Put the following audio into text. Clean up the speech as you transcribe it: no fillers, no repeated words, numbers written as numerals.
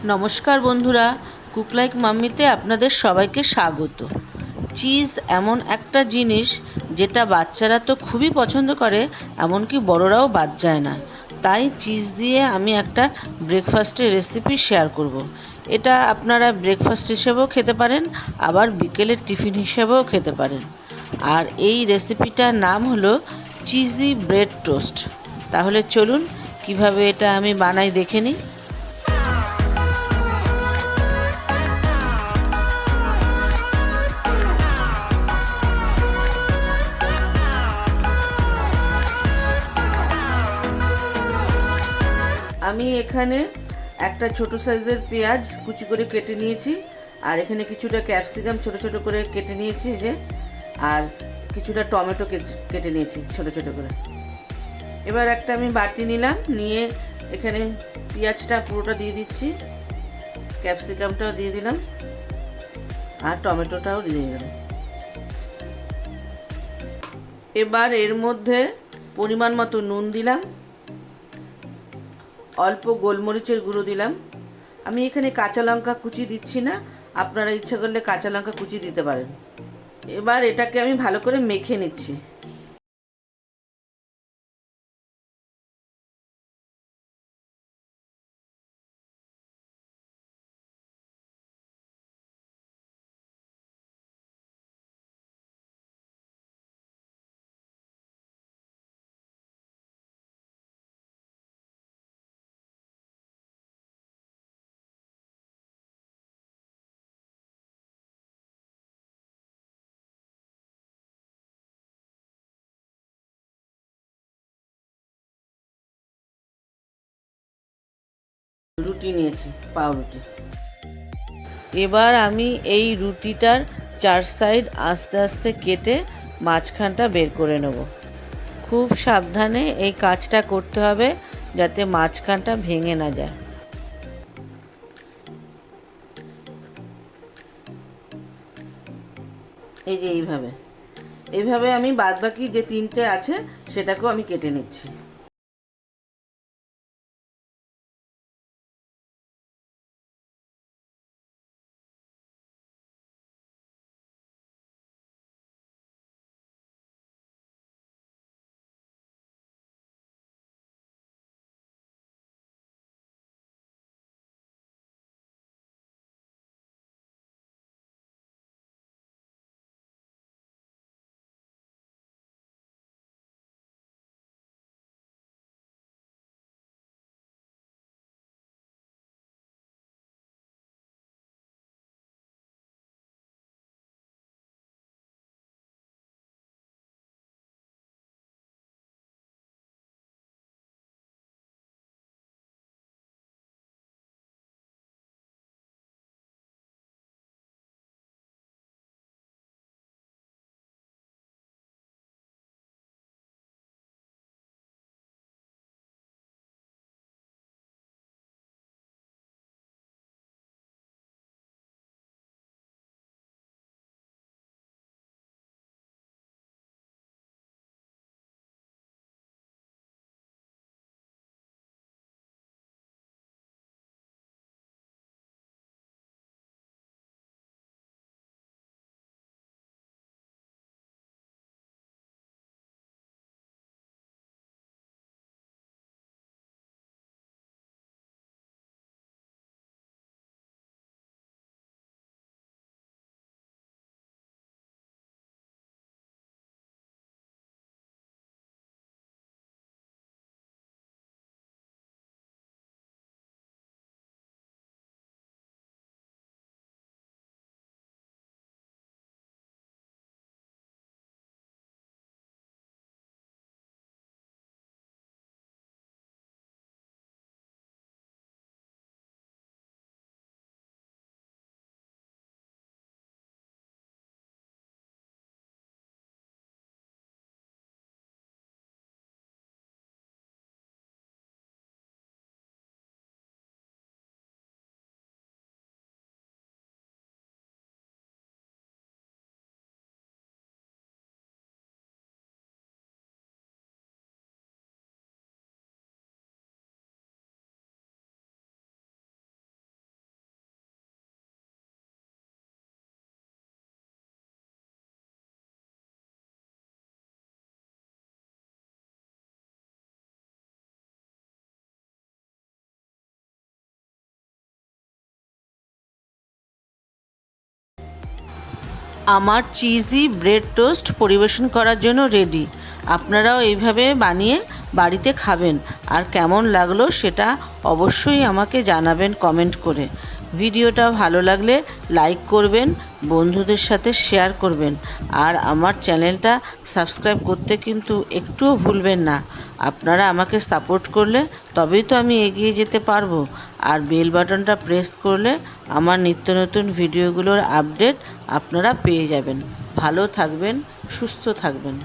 নমস্কার বন্ধুরা, cook like মাম্মিতে আপনাদের সবাইকে স্বাগত। চিজ এমন একটা জিনিস যেটা বাচ্চারা তো খুবই পছন্দ করে, এমনকি বড়রাও বাদ যায় না। তাই চিজ দিয়ে আমি একটা ব্রেকফাস্টের রেসিপি শেয়ার করব। এটা আপনারা ব্রেকফাস্ট হিসেবেও খেতে পারেন, আবার বিকেলের টিফিন হিসেবেও খেতে পারেন। আর এই রেসিপিটার নাম হলো চিজি ব্রেড টোস্ট। তাহলে চলুন কিভাবে এটা আমি বানাই দেখে নিই। আমি এখানে একটা ছোট সাইজের পেঁয়াজ কুচি করে কেটে নিয়েছি, আর এখানে কিছুটা ক্যাপসিকাম ছোট ছোট করে কেটে নিয়েছি যে, আর কিছুটা টমেটো কেটে নিয়েছি ছোট ছোট করে। এবার একটা আমি বাটি নিলাম, নিয়ে এখানে পেঁয়াজটা পুরোটা দিয়ে দিচ্ছি, ক্যাপসিকামটাও দিয়ে দিলাম, আর টমেটোটাও দিয়ে দিলাম। এবার এর মধ্যে পরিমাণ মতো নুন দিলাম, অল্প গোলমরিচের গুঁড়ো দিলাম। আমি এখানে কাঁচা লঙ্কা কুচি দিচ্ছি না, আপনারা ইচ্ছা করলে কাঁচা লঙ্কা কুচি দিতে পারেন। এবার এটাকে আমি ভালো করে মেখে নিচ্ছি। রুটি নিয়েছি, পাউরুটি। এবার আমি এই রুটিটার চার সাইড আস্তে আস্তে কেটে মাঝখানটা বের করে নেব। খুব সাবধানে এই কাজটা করতে হবে যাতে মাঝখানটা ভেঙে না যায়। এই যে এইভাবে এইভাবে আমি বাদবাকি যে তিনটে আছে সেটাকেও আমি কেটে নিচ্ছি। আমার চিজি ব্রেড টোস্ট পরিবেশন করার জন্য রেডি। আপনারাও এইভাবে বানিয়ে বাড়িতে খাবেন, আর কেমন লাগলো সেটা অবশ্যই আমাকে জানাবেন কমেন্ট করে। ভিডিওটা ভালো লাগলে লাইক করবেন, বন্ধুদের সাথে শেয়ার করবেন, আর আমার চ্যানেলটা সাবস্ক্রাইব করতে কিন্তু একটুও ভুলবেন না। আপনারা আমাকে সাপোর্ট করলে তবেই তো আমি এগিয়ে যেতে পারবো। আর বেল বাটনটা প্রেস করলে আমার নিত্য নতুন ভিডিওগুলোর আপডেট আপনারা পেয়ে যাবেন। ভালো থাকবেন, সুস্থ থাকবেন।